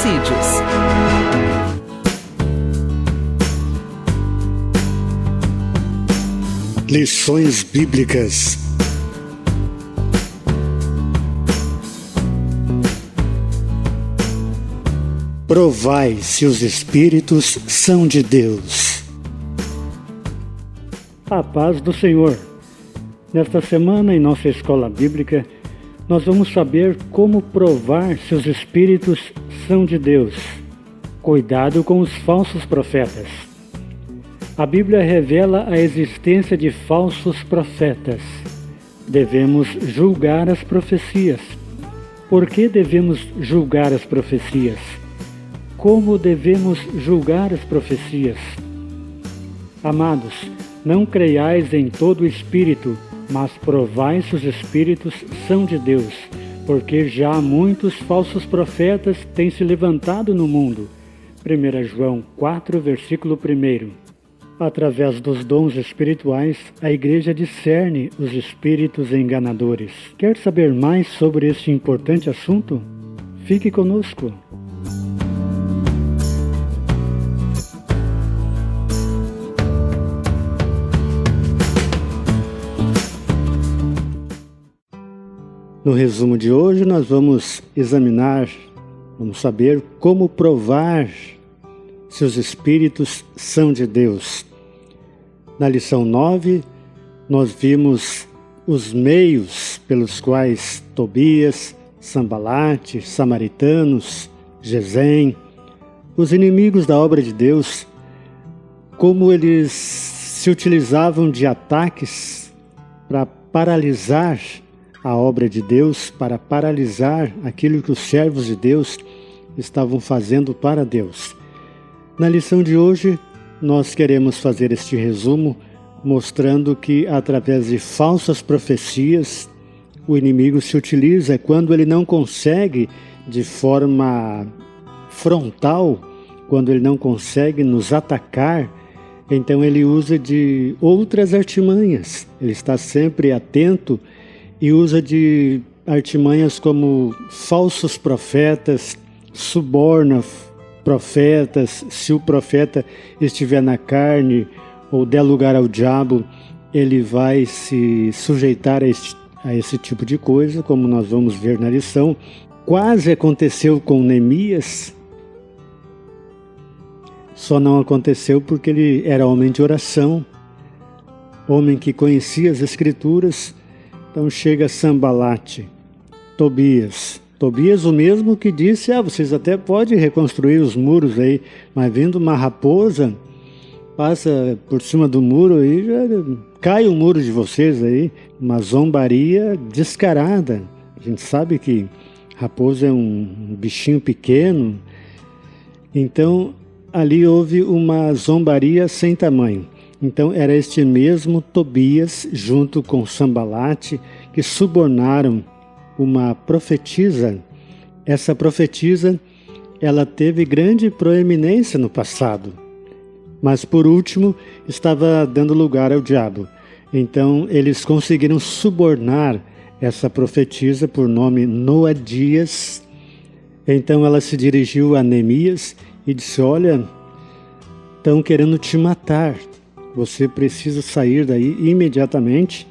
suicídios. Lições Bíblicas. Provai se os Espíritos são de Deus. A paz do Senhor. Nesta semana, em nossa escola bíblica, nós vamos saber como provar se os Espíritos são de Deus. Cuidado com os falsos profetas. A Bíblia revela a existência de falsos profetas. Devemos julgar as profecias. Por que devemos julgar as profecias? Como devemos julgar as profecias? Amados, não creiais em todo o Espírito, mas provai se os Espíritos são de Deus, porque já muitos falsos profetas têm se levantado no mundo. 1 João 4, versículo 1. Através dos dons espirituais, a Igreja discerne os espíritos enganadores. Quer saber mais sobre este importante assunto? Fique conosco. No resumo de hoje, nós vamos saber como provar se os Espíritos são de Deus. Na lição 9, nós vimos os meios pelos quais Tobias, Sambalate, samaritanos, Gesem, os inimigos da obra de Deus, como eles se utilizavam de ataques para paralisar a obra de Deus, para paralisar aquilo que os servos de Deus estavam fazendo para Deus. Na lição de hoje, nós queremos fazer este resumo, mostrando que através de falsas profecias, o inimigo se utiliza quando ele não consegue de forma frontal, quando ele não consegue nos atacar, então ele usa de outras artimanhas. Ele está sempre atento e usa de artimanhas como falsos profetas, suborna profetas. Se o profeta estiver na carne ou der lugar ao diabo, ele vai se sujeitar a esse tipo de coisa, como nós vamos ver na lição. Quase aconteceu com Neemias, só não aconteceu porque ele era homem de oração, homem que conhecia as Escrituras. Então chega Sambalate, Tobias, o mesmo que disse, vocês até podem reconstruir os muros aí, mas vindo uma raposa, passa por cima do muro aí, já cai o muro de vocês aí, uma zombaria descarada. A gente sabe que raposa é um bichinho pequeno, então ali houve uma zombaria sem tamanho. Então era este mesmo Tobias, junto com Sambalate, que subornaram uma profetisa. Essa profetisa, ela teve grande proeminência no passado, mas por último estava dando lugar ao diabo. Então eles conseguiram subornar essa profetisa por nome Noadias. Então ela se dirigiu a Neemias e disse, olha, estão querendo te matar. Você precisa sair daí imediatamente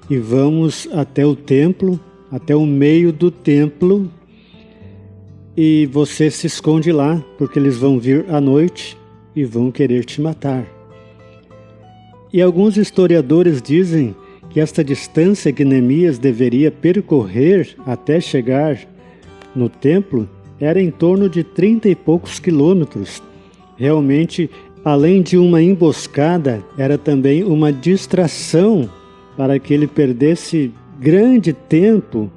e vamos até o templo, até o meio do templo, e você se esconde lá, porque eles vão vir à noite e vão querer te matar. E alguns historiadores dizem que esta distância que Neemias deveria percorrer até chegar no templo era em torno de 30 e poucos quilômetros. Realmente, além de uma emboscada, era também uma distração para que ele perdesse grande tempo,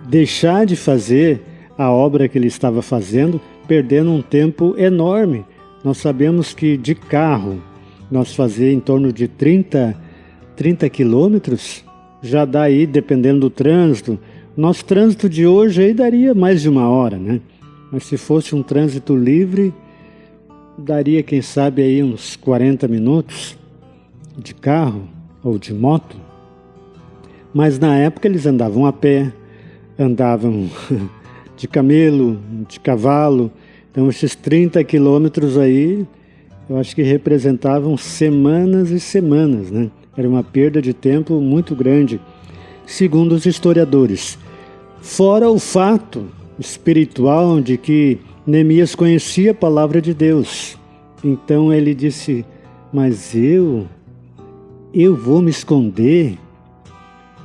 deixar de fazer a obra que ele estava fazendo, perdendo um tempo enorme. Nós sabemos que de carro nós fazemos em torno de 30 quilômetros, já dá aí, dependendo do trânsito. Nosso trânsito de hoje aí daria mais de 1 hora, né? Mas se fosse um trânsito livre, daria, quem sabe, aí uns 40 minutos de carro ou de moto. Mas na época eles andavam a pé, andavam de camelo, de cavalo. Então esses 30 quilômetros aí, eu acho que representavam semanas e semanas, né? Era uma perda de tempo muito grande, segundo os historiadores. Fora o fato espiritual de que Neemias conhecia a palavra de Deus. Então ele disse, mas eu vou me esconder,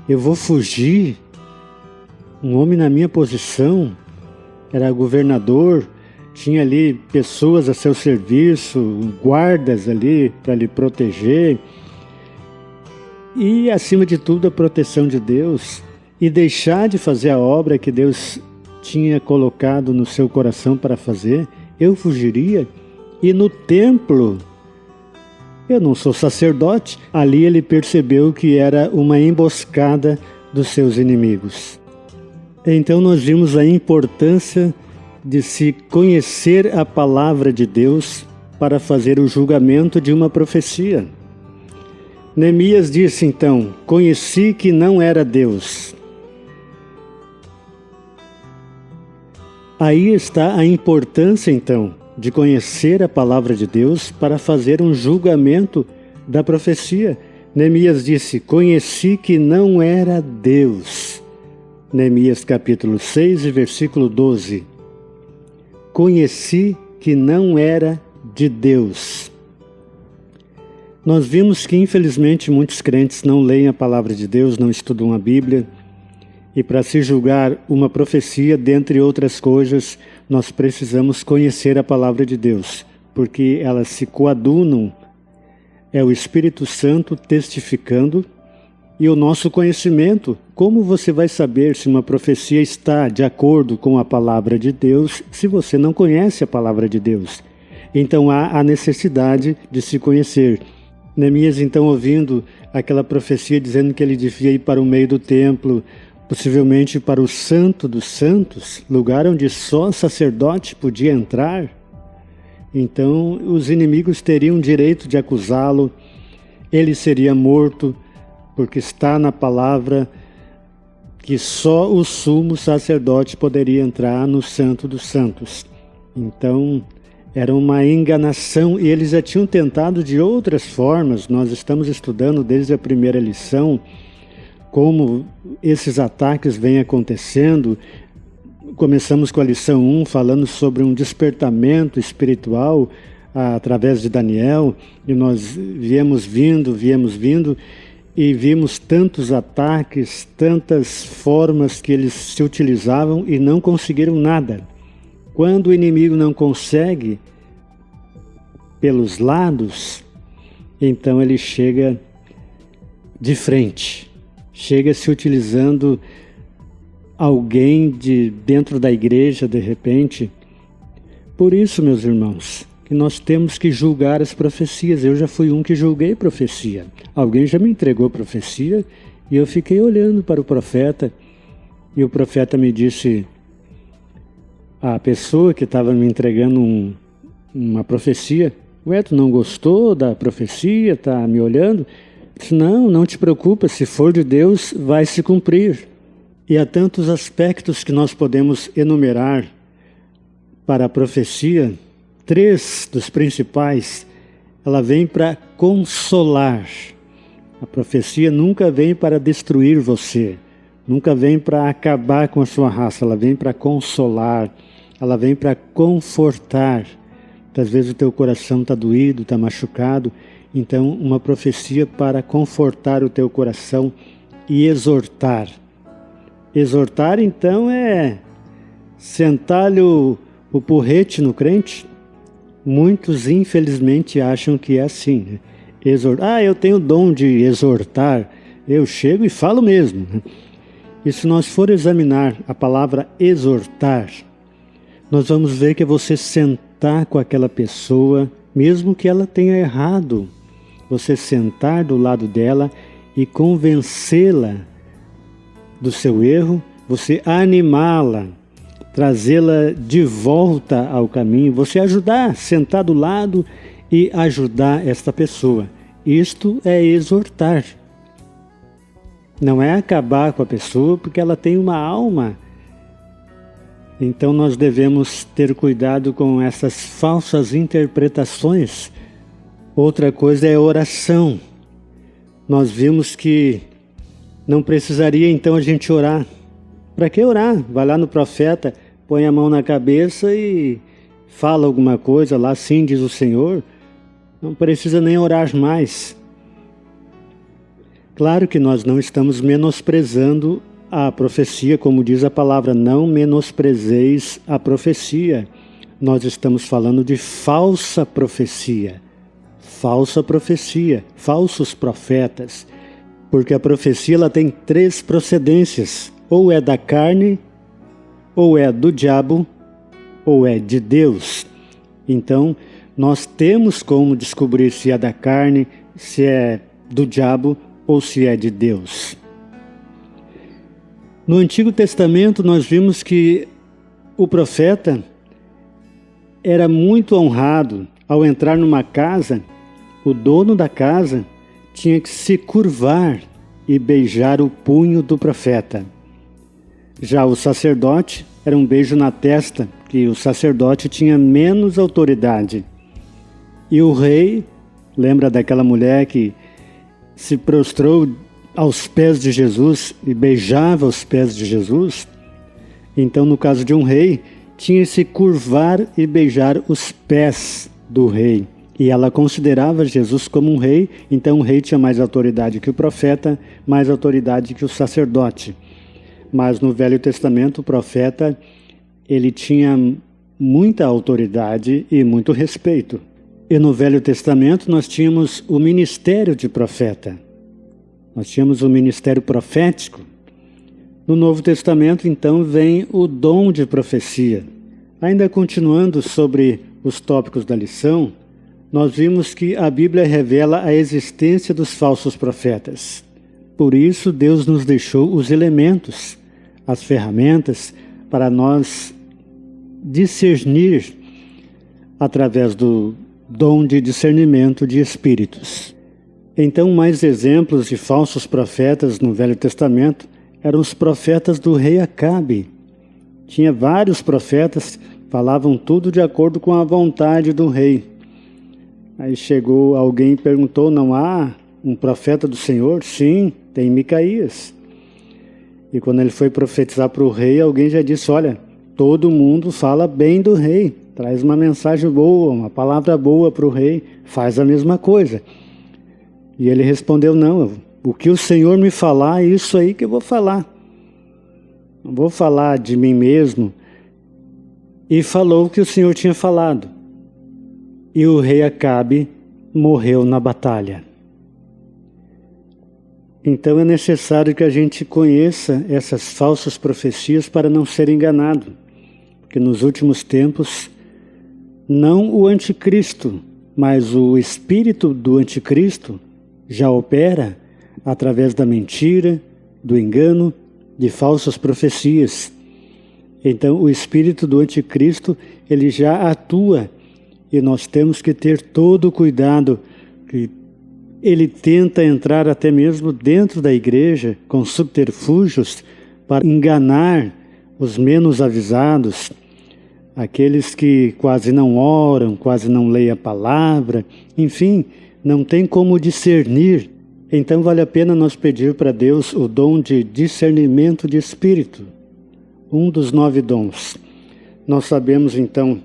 eu vou fugir. Um homem na minha posição, era governador, tinha ali pessoas a seu serviço, guardas ali para lhe proteger. E, acima de tudo, a proteção de Deus. E deixar de fazer a obra que Deus tinha colocado no seu coração para fazer, eu fugiria. E no templo, eu não sou sacerdote, ali ele percebeu que era uma emboscada dos seus inimigos. Então nós vimos a importância de se conhecer a palavra de Deus para fazer o julgamento de uma profecia. Neemias disse então, conheci que não era Deus. Aí está a importância então de conhecer a palavra de Deus para fazer um julgamento da profecia. Neemias disse, conheci que não era Deus. Neemias capítulo 6 e versículo 12. Conheci que não era de Deus. Nós vimos que, infelizmente, muitos crentes não leem a palavra de Deus, não estudam a Bíblia. E para se julgar uma profecia, dentre outras coisas, nós precisamos conhecer a palavra de Deus, porque elas se coadunam. É o Espírito Santo testificando e o nosso conhecimento. Como você vai saber se uma profecia está de acordo com a palavra de Deus, se você não conhece a palavra de Deus? Então há a necessidade de se conhecer. Neemias, então, ouvindo aquela profecia dizendo que ele devia ir para o meio do templo, possivelmente para o Santo dos Santos, lugar onde só sacerdote podia entrar, então os inimigos teriam direito de acusá-lo, ele seria morto, porque está na palavra que só o sumo sacerdote poderia entrar no Santo dos Santos. Então, era uma enganação e eles já tinham tentado de outras formas. Nós estamos estudando desde a primeira lição como esses ataques vêm acontecendo. Começamos com a lição 1 falando sobre um despertamento espiritual através de Daniel, e nós viemos vindo e vimos tantos ataques, tantas formas que eles se utilizavam e não conseguiram nada. Quando o inimigo não consegue pelos lados, então ele chega de frente, chega se utilizando alguém de dentro da igreja, de repente. Por isso, meus irmãos, que nós temos que julgar as profecias. Eu já fui um que julguei profecia. Alguém já me entregou profecia e eu fiquei olhando para o profeta e o profeta me disse, a pessoa que estava me entregando uma profecia, ué, tu não gostou da profecia, está me olhando? Eu disse, não te preocupa, se for de Deus, vai se cumprir. E há tantos aspectos que nós podemos enumerar para a profecia. 3 dos principais, ela vem para consolar. A profecia nunca vem para destruir você, nunca vem para acabar com a sua raça, ela vem para consolar, ela vem para confortar. Às vezes o teu coração está doído, está machucado, então uma profecia para confortar o teu coração e exortar. Exortar, então, é sentar-lhe o porrete no crente. Muitos, infelizmente, acham que é assim, né? Eu tenho o dom de exortar, eu chego e falo mesmo, né? E se nós for examinar a palavra exortar, nós vamos ver que é você sentar com aquela pessoa, mesmo que ela tenha errado, você sentar do lado dela e convencê-la do seu erro, você animá-la, trazê-la de volta ao caminho, você ajudar, sentar do lado e ajudar esta pessoa. Isto é exortar. Não é acabar com a pessoa porque ela tem uma alma Então nós devemos ter cuidado com essas falsas interpretações. Outra coisa é oração. Nós vimos que não precisaria então a gente orar. Para que orar? Vai lá no profeta, põe a mão na cabeça e fala alguma coisa lá, assim diz o Senhor. Não precisa nem orar mais. Claro que nós não estamos menosprezando a profecia, como diz a palavra, não menosprezeis a profecia. Nós estamos falando de falsa profecia, falsos profetas, porque a profecia ela tem 3 procedências, ou é da carne, ou é do diabo, ou é de Deus. Então, nós temos como descobrir se é da carne, se é do diabo ou se é de Deus. No Antigo Testamento nós vimos que o profeta era muito honrado. Ao entrar numa casa, o dono da casa tinha que se curvar e beijar o punho do profeta. Já o sacerdote era um beijo na testa, que o sacerdote tinha menos autoridade. E o rei, lembra daquela mulher que se prostrou aos pés de Jesus e beijava os pés de Jesus? Então, no caso de um rei, tinha que se curvar e beijar os pés do rei. E ela considerava Jesus como um rei, então o rei tinha mais autoridade que o profeta, mais autoridade que o sacerdote. Mas no Velho Testamento, o profeta, ele tinha muita autoridade e muito respeito. E no Velho Testamento nós tínhamos o ministério de profeta. Nós tínhamos o ministério profético. No Novo Testamento, então, vem o dom de profecia. Ainda continuando sobre os tópicos da lição, nós vimos que a Bíblia revela a existência dos falsos profetas. Por isso, Deus nos deixou os elementos, as ferramentas, para nós discernir através do dom de discernimento de espíritos. Então, mais exemplos de falsos profetas no Velho Testamento eram os profetas do rei Acabe. Tinha vários profetas, falavam tudo de acordo com a vontade do rei. Aí chegou alguém e perguntou, não há um profeta do Senhor? Sim, tem Micaías. E quando ele foi profetizar para o rei, alguém já disse, olha, todo mundo fala bem do rei, traz uma mensagem boa, uma palavra boa para o rei, faz a mesma coisa. E ele respondeu, não, o que o Senhor me falar, é isso aí que eu vou falar. Não vou falar de mim mesmo. E falou o que o Senhor tinha falado. E o rei Acabe morreu na batalha. Então é necessário que a gente conheça essas falsas profecias para não ser enganado. Porque nos últimos tempos, não o anticristo, mas o espírito do anticristo já opera através da mentira, do engano, de falsas profecias. Então o espírito do anticristo, ele já atua e nós temos que ter todo o cuidado, que ele tenta entrar até mesmo dentro da igreja com subterfúgios para enganar os menos avisados, aqueles que quase não oram, quase não leem a palavra, enfim, não tem como discernir. Então vale a pena nós pedir para Deus o dom de discernimento de espírito, um dos 9 dons. Nós sabemos então,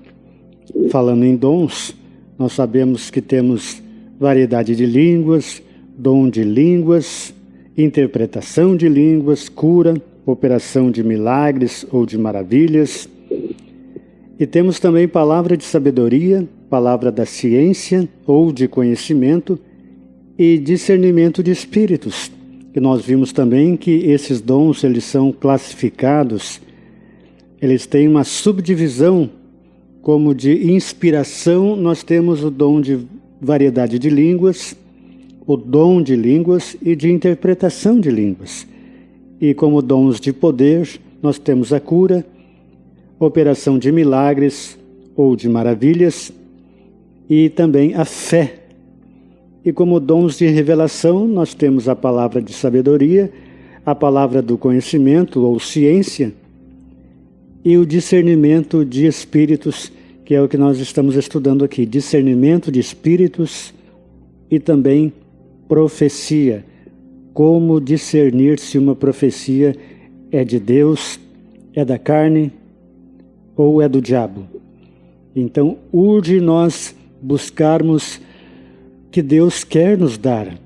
falando em dons, nós sabemos que temos variedade de línguas, dom de línguas, interpretação de línguas, cura, operação de milagres ou de maravilhas. E temos também palavra de sabedoria, palavra da ciência ou de conhecimento e discernimento de espíritos. E nós vimos também que esses dons, eles são classificados, eles têm uma subdivisão, como de inspiração, nós temos o dom de variedade de línguas, o dom de línguas e de interpretação de línguas. E como dons de poder, nós temos a cura, operação de milagres ou de maravilhas e também a fé. E como dons de revelação, nós temos a palavra de sabedoria, a palavra do conhecimento ou ciência e o discernimento de espíritos, que é o que nós estamos estudando aqui. Discernimento de espíritos e também profecia. Como discernir se uma profecia é de Deus, é da carne ou é do diabo. Então, urge nós buscarmos que Deus quer nos dar.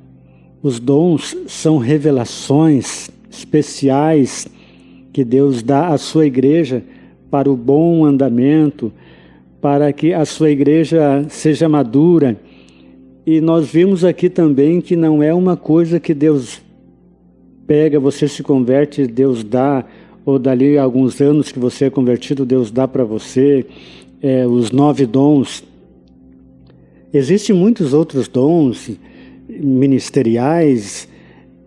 Os dons são revelações especiais que Deus dá à sua igreja para o bom andamento, para que a sua igreja seja madura. E nós vimos aqui também que não é uma coisa que Deus pega, você se converte, Deus dá, ou dali a alguns anos que você é convertido, Deus dá para você os 9 dons. Existem muitos outros dons ministeriais,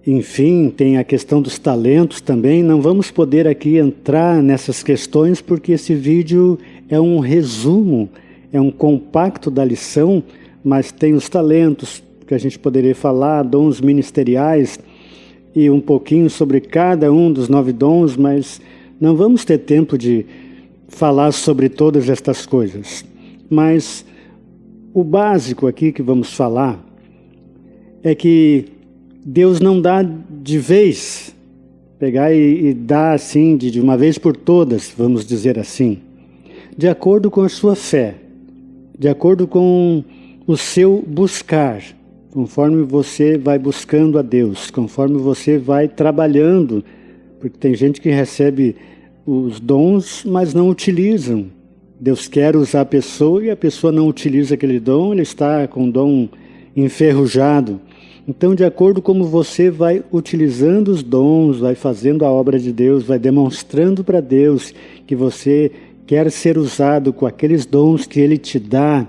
enfim, tem a questão dos talentos também. Não vamos poder aqui entrar nessas questões porque esse vídeo é um resumo, é um compacto da lição, mas tem os talentos que a gente poderia falar, dons ministeriais e um pouquinho sobre cada um dos 9 dons, mas não vamos ter tempo de falar sobre todas estas coisas. Mas o básico aqui que vamos falar é que Deus não dá de vez, pegar e dar assim, de uma vez por todas, vamos dizer assim, de acordo com a sua fé, de acordo com o seu buscar, conforme você vai buscando a Deus, conforme você vai trabalhando, porque tem gente que recebe os dons, mas não utilizam. Deus quer usar a pessoa e a pessoa não utiliza aquele dom, ele está com o dom enferrujado. Então, de acordo como você vai utilizando os dons, vai fazendo a obra de Deus, vai demonstrando para Deus que você quer ser usado com aqueles dons que Ele te dá,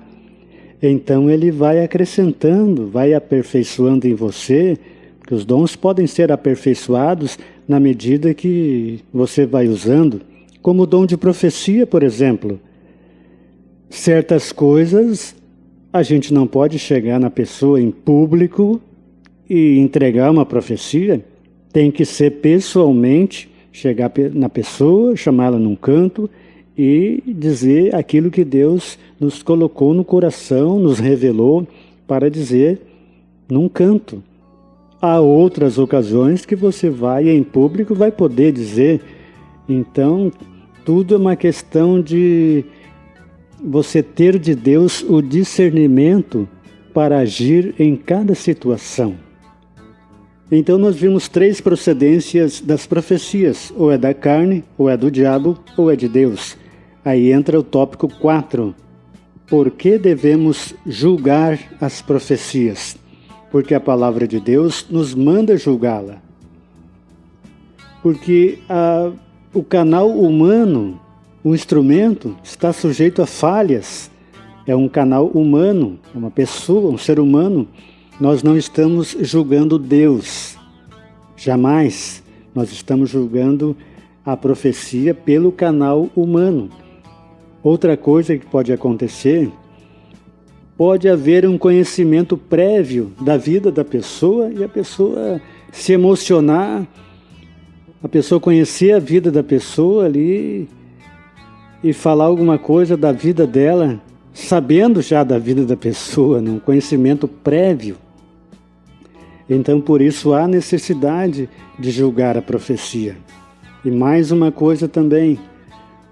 então Ele vai acrescentando, vai aperfeiçoando em você, porque os dons podem ser aperfeiçoados na medida que você vai usando, como o dom de profecia, por exemplo. Certas coisas a gente não pode chegar na pessoa em público e entregar uma profecia, tem que ser pessoalmente, chegar na pessoa, chamá-la num canto e dizer aquilo que Deus nos colocou no coração, nos revelou para dizer num canto. Há outras ocasiões que você vai em público, vai poder dizer. Então, tudo é uma questão de você ter de Deus o discernimento para agir em cada situação. Então nós vimos 3 procedências das profecias, ou é da carne, ou é do diabo, ou é de Deus. Aí entra o tópico 4. Por que devemos julgar as profecias? Porque a palavra de Deus nos manda julgá-la. Porque o canal humano, o instrumento, está sujeito a falhas. É um canal humano, uma pessoa, um ser humano. Nós não estamos julgando Deus. Jamais. Nós estamos julgando a profecia pelo canal humano. Outra coisa que pode acontecer, pode haver um conhecimento prévio da vida da pessoa e a pessoa se emocionar, a pessoa conhecer a vida da pessoa ali e falar alguma coisa da vida dela, sabendo já da vida da pessoa, num conhecimento prévio. Então, por isso, há necessidade de julgar a profecia. E mais uma coisa também,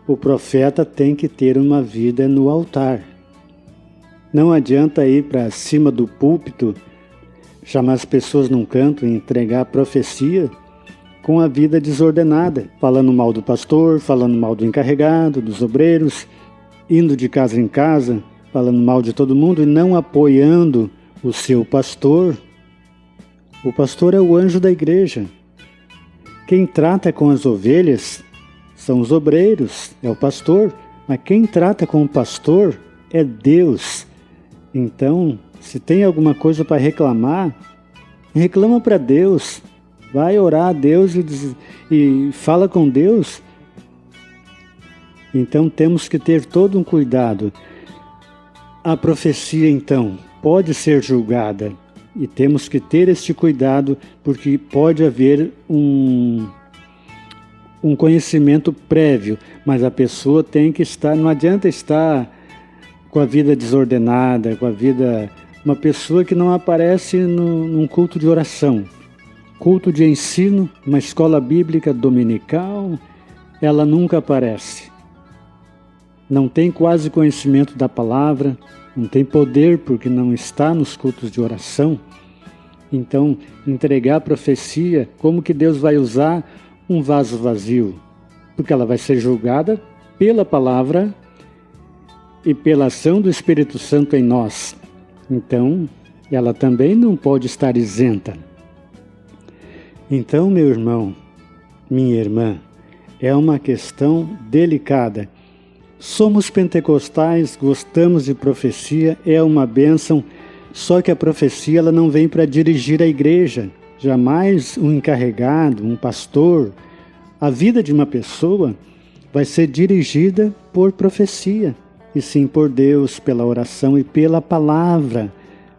o profeta tem que ter uma vida no altar. Não adianta ir para cima do púlpito, chamar as pessoas num canto e entregar a profecia com a vida desordenada, falando mal do pastor, falando mal do encarregado, dos obreiros, indo de casa em casa, falando mal de todo mundo e não apoiando o seu pastor. O pastor é o anjo da igreja. Quem trata com as ovelhas são os obreiros, é o pastor. Mas quem trata com o pastor é Deus. Então, se tem alguma coisa para reclamar, reclama para Deus. Vai orar a Deus e fala com Deus. Então, temos que ter todo um cuidado. A profecia, então, pode ser julgada. E temos que ter este cuidado, porque pode haver um um conhecimento prévio, mas a pessoa tem que estar, não adianta estar com a vida desordenada, com a vida... Uma pessoa que não aparece num culto de oração, culto de ensino, uma escola bíblica dominical, ela nunca aparece. Não tem quase conhecimento da palavra, não tem poder porque não está nos cultos de oração. Então, entregar a profecia, como que Deus vai usar um vaso vazio? Porque ela vai ser julgada pela palavra e pela ação do Espírito Santo em nós. Então, ela também não pode estar isenta. Então, meu irmão, minha irmã, é uma questão delicada. Somos pentecostais, gostamos de profecia, é uma bênção, só que a profecia ela não vem para dirigir a igreja. Jamais um encarregado, um pastor, a vida de uma pessoa vai ser dirigida por profecia, e sim por Deus, pela oração e pela palavra.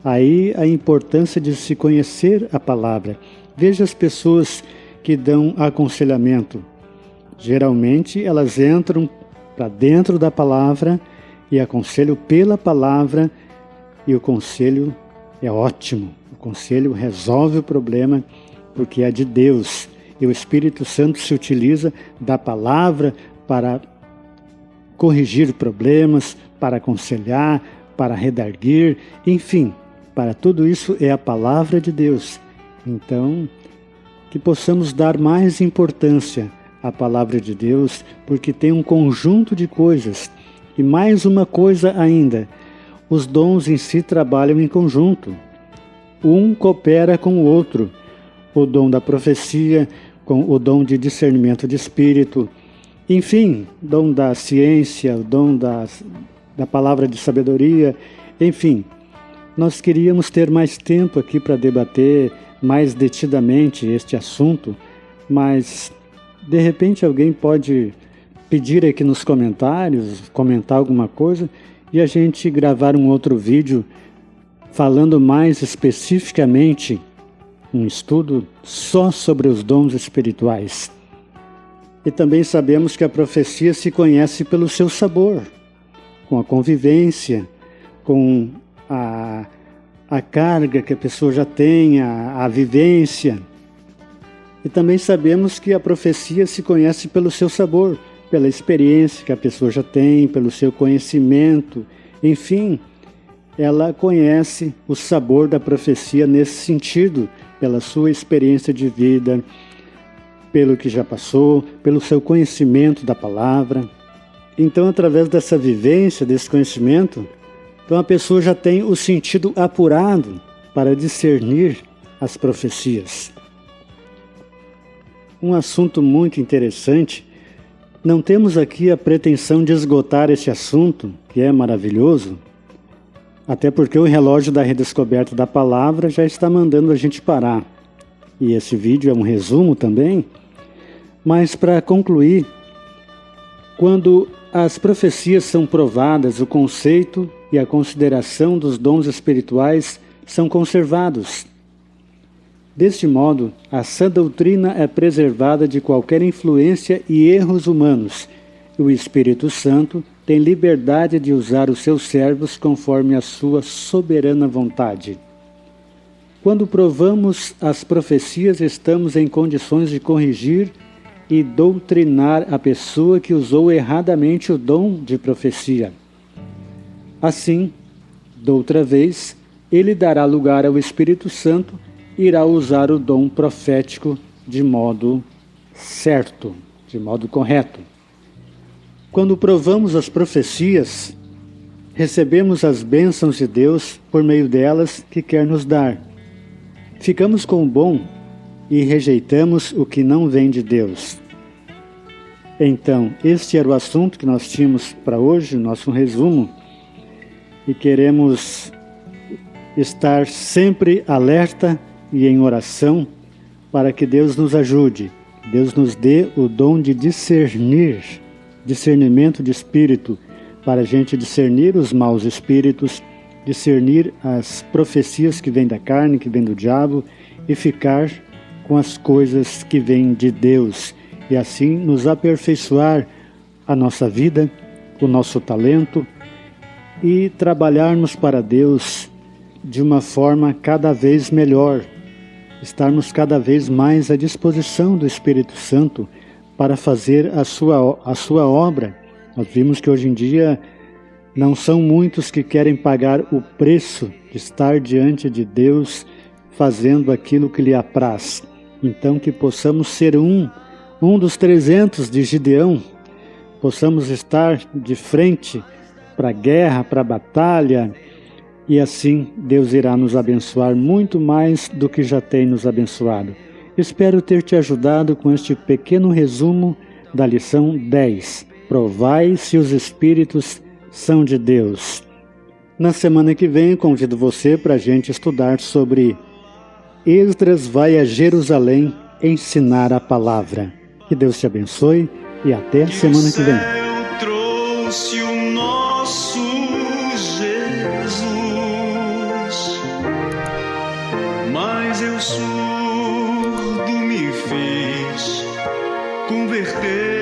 Aí a importância de se conhecer a palavra. Veja as pessoas que dão aconselhamento. Geralmente elas entram para dentro da palavra e aconselham pela palavra, e o conselho é ótimo. O conselho resolve o problema porque é de Deus. E o Espírito Santo se utiliza da palavra para corrigir problemas, para aconselhar, para redarguir, enfim, para tudo isso é a palavra de Deus. Então, que possamos dar mais importância à palavra de Deus, porque tem um conjunto de coisas. E mais uma coisa ainda, os dons em si trabalham em conjunto. Um coopera com o outro. O dom da profecia, com o dom de discernimento de espírito, enfim, dom da ciência, o dom da palavra de sabedoria, enfim. Nós queríamos ter mais tempo aqui para debater mais detidamente este assunto, mas de repente alguém pode pedir aqui nos comentários, comentar alguma coisa e a gente gravar um outro vídeo falando mais especificamente um estudo só sobre os dons espirituais. E também sabemos que a profecia se conhece pelo seu sabor, com a convivência, com a carga que a pessoa já tem, a vivência. E também sabemos que a profecia se conhece pelo seu sabor, pela experiência que a pessoa já tem, pelo seu conhecimento. Enfim, ela conhece o sabor da profecia nesse sentido, pela sua experiência de vida, pelo que já passou, pelo seu conhecimento da palavra. Então, através dessa vivência, desse conhecimento, então a pessoa já tem o sentido apurado para discernir as profecias. Um assunto muito interessante. Não temos aqui a pretensão de esgotar esse assunto, que é maravilhoso, até porque o relógio da redescoberta da palavra já está mandando a gente parar. E esse vídeo é um resumo também. Mas para concluir, quando as profecias são provadas, o conceito e a consideração dos dons espirituais são conservados. Deste modo, a sã doutrina é preservada de qualquer influência e erros humanos, e o Espírito Santo tem liberdade de usar os seus servos conforme a sua soberana vontade. Quando provamos as profecias, estamos em condições de corrigir e doutrinar a pessoa que usou erradamente o dom de profecia. Assim, doutra vez, ele dará lugar ao Espírito Santo e irá usar o dom profético de modo certo, de modo correto. Quando provamos as profecias, recebemos as bênçãos de Deus por meio delas que quer nos dar. Ficamos com o bom e rejeitamos o que não vem de Deus. Então, este era o assunto que nós tínhamos para hoje, nosso resumo, e queremos estar sempre alerta e em oração para que Deus nos ajude, Deus nos dê o dom de discernimento de espírito, para a gente discernir os maus espíritos, discernir as profecias que vêm da carne, que vêm do diabo, e ficar com as coisas que vêm de Deus. e assim nos aperfeiçoar a nossa vida, o nosso talento e trabalharmos para Deus de uma forma cada vez melhor, estarmos cada vez mais à disposição do Espírito Santo para fazer a sua obra. Nós vimos que hoje em dia não são muitos que querem pagar o preço de estar diante de Deus fazendo aquilo que lhe apraz. Então que possamos ser um dos 300 de Gideão, possamos estar de frente para a guerra, para a batalha, e assim Deus irá nos abençoar muito mais do que já tem nos abençoado. Espero ter te ajudado com este pequeno resumo da lição 10. Provai se os Espíritos são de Deus. Na semana que vem, convido você para a gente estudar sobre Esdras vai a Jerusalém ensinar a palavra. Que Deus te abençoe e até a semana que vem. Trouxe o nosso Jesus, mas eu surdo me fiz converter.